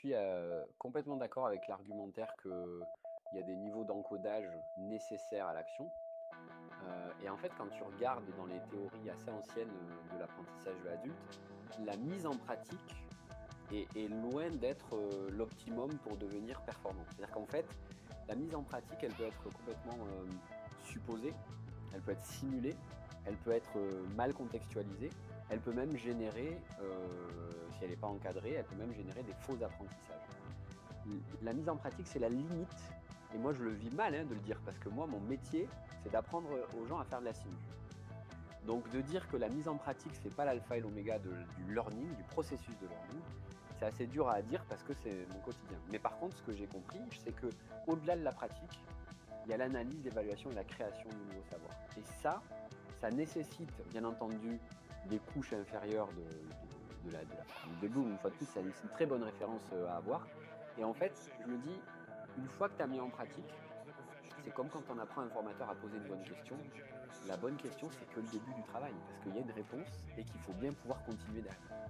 suis complètement d'accord avec l'argumentaire qu'il y a des niveaux d'encodage nécessaires à l'action. Et en fait, quand tu regardes dans les théories assez anciennes de l'apprentissage de l'adulte, la mise en pratique est loin d'être l'optimum pour devenir performant. C'est-à-dire qu'en fait, la mise en pratique, elle peut être complètement supposée, elle peut être simulée, elle peut être mal contextualisée, elle peut même générer, si elle n'est pas encadrée, elle peut même générer des faux apprentissages. La mise en pratique, c'est la limite, et moi je le vis mal de le dire, parce que moi, mon métier, c'est d'apprendre aux gens à faire de la simu. Donc de dire que la mise en pratique, c'est pas l'alpha et l'oméga du learning, du processus de learning, c'est assez dur à dire parce que c'est mon quotidien. Mais par contre, ce que j'ai compris, c'est que au-delà de la pratique, il y a l'analyse, l'évaluation et la création du nouveau savoir. Et ça nécessite bien entendu des couches inférieures de la pyramide de Bloom. Une fois de plus, c'est une très bonne référence à avoir. Et en fait, je me dis, une fois que tu as mis en pratique, c'est comme quand on apprend à un formateur à poser une bonne question. La bonne question, c'est que le début du travail, parce qu'il y a une réponse et qu'il faut bien pouvoir continuer derrière.